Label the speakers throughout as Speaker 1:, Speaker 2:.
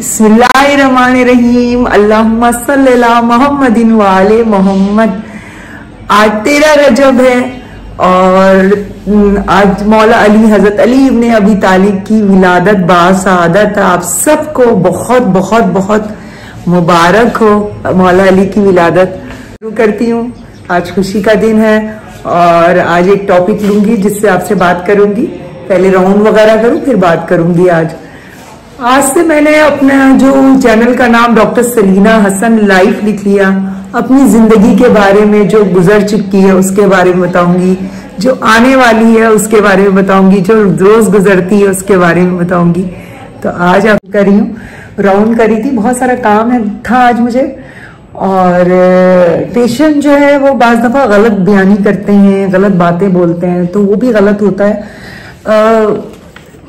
Speaker 1: बिस्मिल्लाहिर्रहमानिर्रहीम अल्लाहुम्मा सल्ली अला मुहम्मदिन व आले मोहम्मद। आज 13 रजब है और आज मौला अली हजरत अली इब्ने अबी तालिब की विलादत बासआदत। आप सबको बहुत बहुत बहुत मुबारक हो मौला अली की विलादत। शुरू करती हूँ, आज खुशी का दिन है और आज एक टॉपिक लूंगी जिससे आपसे बात करूंगी। पहले राउंड वगैरह करूं फिर बात करूंगी। आज से मैंने अपना जो चैनल का नाम डॉक्टर सलीना हसन लाइफ लिख लिया। अपनी जिंदगी के बारे में जो गुजर चुकी है उसके बारे में बताऊंगी, जो आने वाली है उसके बारे में बताऊंगी, जो रोज गुजरती है उसके बारे में बताऊंगी। तो आज आप कर रही हूँ, राउंड करी थी, बहुत सारा काम था आज मुझे। और पेशेंट जो है वो बाज दफा गलत बयानी करते हैं, गलत बातें बोलते हैं, तो वो भी गलत होता है।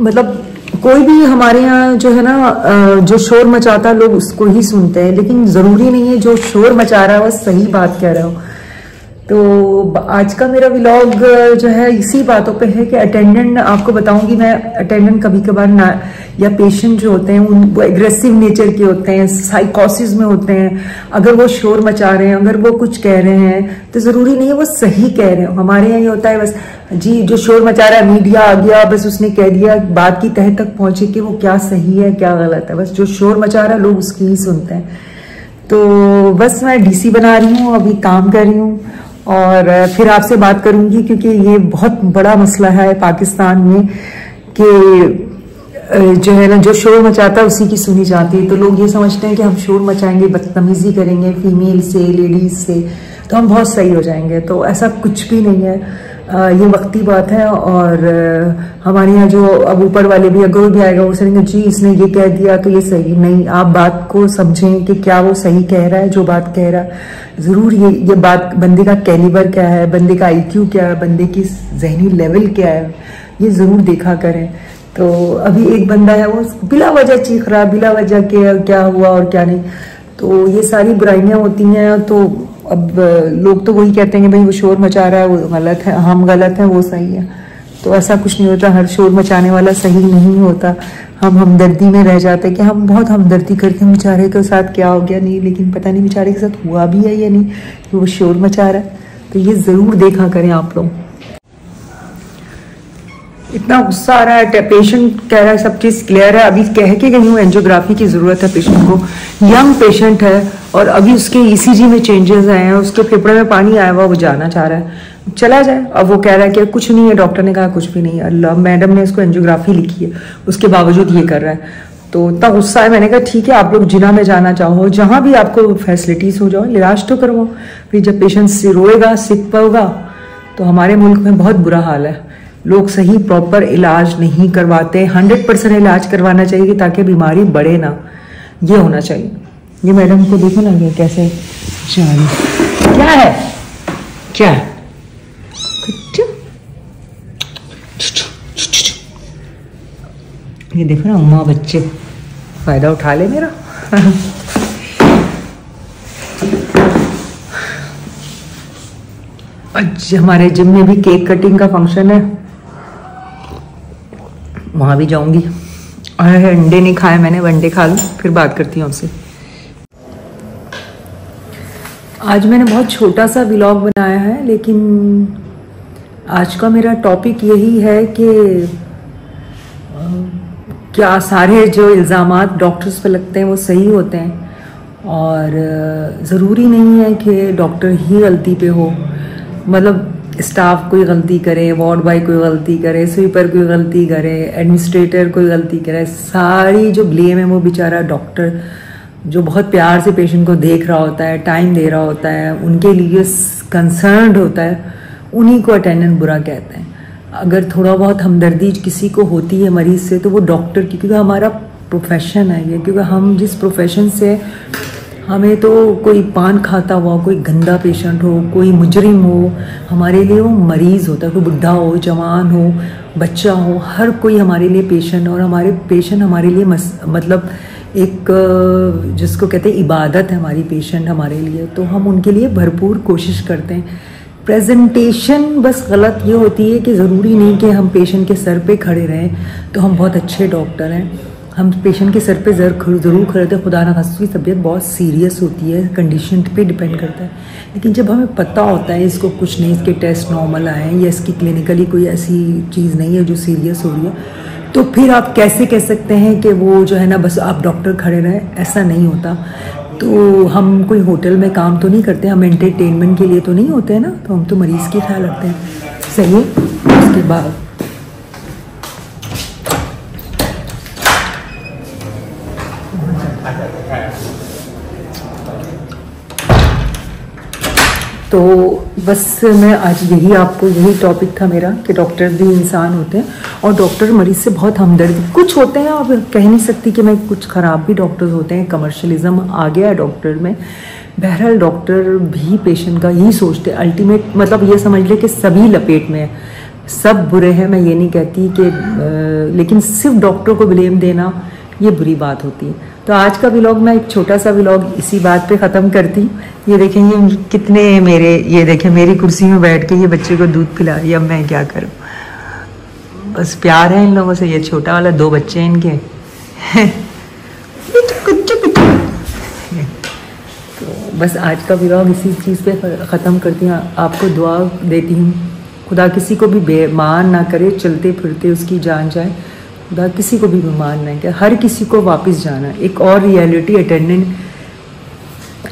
Speaker 1: मतलब कोई भी हमारे यहाँ जो है ना जो शोर मचाता है लोग उसको ही सुनते हैं, लेकिन जरूरी नहीं है जो शोर मचा रहा है वो सही बात कह रहा हो। तो आज का मेरा व्लॉग जो है इसी बातों पे है कि अटेंडेंट आपको बताऊंगी मैं। अटेंडेंट कभी कभार ना या पेशेंट जो होते हैं वो एग्रेसिव नेचर के होते हैं, साइकोसिस में होते हैं। अगर वो शोर मचा रहे हैं, अगर वो कुछ कह रहे हैं तो जरूरी नहीं है वो सही कह रहे हो। हमारे यहाँ ये होता है बस जी जो शोर मचा रहा है मीडिया आ गया, बस उसने कह दिया, बात की तह तक पहुंचे कि वो क्या सही है क्या गलत है। बस जो शोर मचा रहा है लोग उसकी ही सुनते हैं। तो बस मैं डीसी बना रही हूँ, अभी काम कर रही हूँ और फिर आपसे बात करूंगी क्योंकि ये बहुत बड़ा मसला है पाकिस्तान में कि जो है ना जो शोर मचाता है उसी की सुनी जाती है। तो लोग ये समझते हैं कि हम शोर मचाएंगे, बदतमीजी करेंगे फीमेल से, लेडीज से, तो हम बहुत सही हो जाएंगे। तो ऐसा कुछ भी नहीं है, ये वक्ती बात है। और हमारे यहाँ जो अब ऊपर वाले भी अगर भी आएगा वो कहेंगे जी इसने ये कह दिया तो ये सही नहीं। आप बात को समझें कि क्या वो सही कह रहा है जो बात कह रहा है। जरूर ये बात बंदे का कैलिबर क्या है, बंदे का IQ क्या है, बंदे की जहनी लेवल क्या है, ये जरूर देखा करें। तो अभी एक बंदा है वो बिला वजह चीख रहा, बिला वजह के क्या हुआ और क्या नहीं। तो ये सारी बुराइयां होती हैं। तो अब लोग तो वही कहते हैं कि भाई वो शोर मचा रहा है वो गलत है, हम गलत है वो सही है। तो ऐसा कुछ नहीं होता, हर शोर मचाने वाला सही नहीं होता। हम हमदर्दी में रह जाते हैं कि हम बहुत हमदर्दी करके बेचारे के साथ क्या हो गया नहीं, लेकिन पता नहीं बेचारे के साथ हुआ भी है या नहीं कि वो शोर मचा रहा है। तो ये जरूर देखा करें आप लोग। इतना गुस्सा आ रहा है, पेशेंट कह रहा है सब चीज क्लियर है, अभी कह के गई हूँ एंजियोग्राफी की जरूरत है पेशेंट को। यंग पेशेंट है और अभी उसके ECG में चेंजेस आए हैं, उसके फेफड़े में पानी आया हुआ, वो जाना चाह रहा है, चला जाए। अब वो कह रहा है कि कुछ नहीं है, डॉक्टर ने कहा कुछ भी नहीं है। अल्लाह, मैडम ने इसको एंजियोग्राफी लिखी है उसके बावजूद ये कर रहा है। तो इतना गुस्सा है, मैंने कहा ठीक है आप लोग जिना में जाना चाहो, जहां भी आपको फैसिलिटीज हो जाओ, इलाज तो करवाओ। फिर जब पेशेंट रोएगा सिक होगा तो हमारे मुल्क में बहुत बुरा हाल है, लोग सही प्रॉपर इलाज नहीं करवाते। 100% इलाज करवाना चाहिए ताकि बीमारी बढ़े ना, ये होना चाहिए। ये मैडम को देखो ना ये कैसे जा रही, क्या है क्या है? ये देखो ना अम्मा बच्चे फायदा उठा ले मेरा। आज हमारे जिम में भी केक कटिंग का फंक्शन है, वहां भी जाऊंगी। अंडे नहीं खाए मैंने, अंडे खा लूं फिर बात करती हूँ आपसे। आज मैंने बहुत छोटा सा व्लॉग बनाया है, लेकिन आज का मेरा टॉपिक यही है कि क्या सारे जो इल्ज़ामात डॉक्टर्स पे लगते हैं वो सही होते हैं। और ज़रूरी नहीं है कि डॉक्टर ही गलती पे हो। मतलब स्टाफ कोई गलती करे, वार्ड बॉय कोई गलती करे, स्वीपर कोई गलती करे, एडमिनिस्ट्रेटर कोई गलती करे, सारी जो ब्लेम है वो बेचारा डॉक्टर जो बहुत प्यार से पेशेंट को देख रहा होता है, टाइम दे रहा होता है, उनके लिए कंसर्न्ड होता है, उन्हीं को अटेंडेंट बुरा कहते हैं। अगर थोड़ा बहुत हमदर्दी किसी को होती है मरीज से तो वो डॉक्टर की, क्योंकि हमारा प्रोफेशन है ये, क्योंकि हम जिस प्रोफेशन से, हमें तो कोई पान खाता हुआ कोई गंदा पेशेंट हो, कोई मुजरिम हो, हमारे लिए वो मरीज होता है। कोई बुढ़ा हो, जवान हो, बच्चा हो, हर कोई हमारे लिए पेशेंट। और हमारे पेशेंट हमारे लिए मतलब एक जिसको कहते हैं इबादत है हमारी पेशेंट हमारे लिए। तो हम उनके लिए भरपूर कोशिश करते हैं। प्रेजेंटेशन बस गलत ये होती है कि ज़रूरी नहीं कि हम पेशेंट के सर पे खड़े रहें तो हम बहुत अच्छे डॉक्टर हैं। हम पेशेंट के सर पे ज़रूर खड़े, खुदा ना खास्ता उसकी तबीयत बहुत सीरियस होती है, कंडीशन पे डिपेंड करता है। लेकिन जब हमें पता होता है इसको कुछ नहीं, इसके टेस्ट नॉर्मल आए हैं या इसकी क्लिनिकली कोई ऐसी चीज़ नहीं है जो सीरियस हो रही है, तो फिर आप कैसे कह सकते हैं कि वो जो है ना बस आप डॉक्टर खड़े रहें, ऐसा नहीं होता। तो हम कोई होटल में काम तो नहीं करते, हम एंटरटेनमेंट के लिए तो नहीं होते हैं ना, तो हम तो मरीज़ की ख्याल रखते हैं। सही है। उसके बाद तो बस मैं आज यही टॉपिक था मेरा कि डॉक्टर भी इंसान होते हैं और डॉक्टर मरीज से बहुत हमदर्द कुछ होते हैं। अब कह नहीं सकती कि मैं कुछ ख़राब भी डॉक्टर्स होते हैं, कमर्शलिज्म आ गया है डॉक्टर में। बहरहाल डॉक्टर भी पेशेंट का यही सोचते हैं, अल्टीमेट मतलब ये समझ ले कि सभी लपेट में है, सब बुरे हैं, मैं ये नहीं कहती कि लेकिन सिर्फ डॉक्टर को ब्लेम देना ये बुरी बात होती है। तो आज का व्लॉग मैं एक छोटा सा व्लॉग इसी बात पे ख़त्म करती हूँ। ये देखें, ये कितने ये देखें मेरी कुर्सी में बैठ के ये बच्चे को दूध पिला रही है। अब मैं क्या करूँ, बस प्यार है इन लोगों से। ये छोटा वाला 2 बच्चे हैं इनके तो बस आज का व्लॉग इसी चीज़ पे ख़त्म करती हूँ। आपको दुआ देती हूँ, खुदा किसी को भी बेईमान ना करे, चलते फिरते उसकी जान जाए, खुदा किसी को भी बीमार नहीं करे, हर किसी को वापस जाना। एक और रियलिटी अटेंडेंट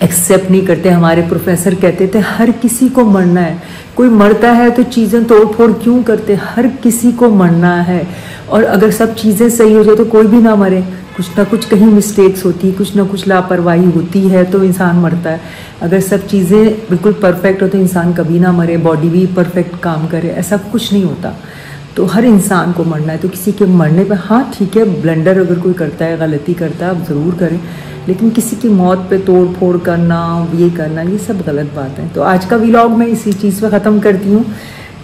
Speaker 1: एक्सेप्ट नहीं करते। हमारे प्रोफेसर कहते थे हर किसी को मरना है, कोई मरता है तो चीज़ें तोड़ फोड़ क्यों करते, हर किसी को मरना है। और अगर सब चीज़ें सही हो जाए तो कोई भी ना मरे, कुछ ना कुछ कहीं मिस्टेक्स होती है, कुछ ना कुछ लापरवाही होती है तो इंसान मरता है। अगर सब चीज़ें बिल्कुल परफेक्ट हो तो इंसान कभी ना मरे, बॉडी भी परफेक्ट काम करे, ऐसा कुछ नहीं होता। तो हर इंसान को मरना है। तो किसी के मरने पे हाँ ठीक है, ब्लंडर अगर कोई करता है, गलती करता है, आप ज़रूर करें, लेकिन किसी की मौत पे तोड़ फोड़ करना, ये करना, ये सब गलत बात है। तो आज का व्लॉग मैं इसी चीज़ पे ख़त्म करती हूँ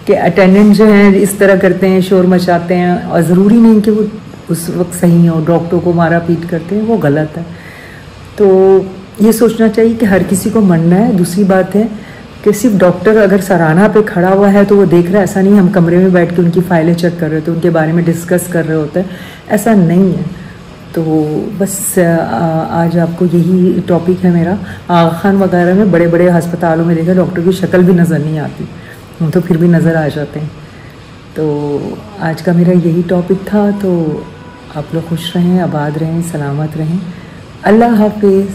Speaker 1: कि अटेंडेंट जो हैं इस तरह करते हैं, शोर मचाते हैं, और ज़रूरी नहीं कि वो उस वक्त सही हो, डॉक्टर को मारा पीट करते हैं, वो गलत है। तो ये सोचना चाहिए कि हर किसी को मरना है। दूसरी बात है कि सिर्फ डॉक्टर अगर सराहना पे खड़ा हुआ है तो वो देख रहा है, ऐसा नहीं हम कमरे में बैठ के उनकी फाइलें चेक कर रहे होते हैं, उनके बारे में डिस्कस कर रहे होते हैं, ऐसा नहीं है। तो बस आज आपको यही टॉपिक है मेरा। आगा खान वगैरह में बड़े बड़े अस्पतालों में देखा डॉक्टर की शक्ल भी नज़र नहीं आती, हम तो फिर भी नज़र आ जाते हैं। तो आज का मेरा यही टॉपिक था। तो आप लोग खुश रहें, आबाद रहें, सलामत रहें। अल्लाह हाफिज़।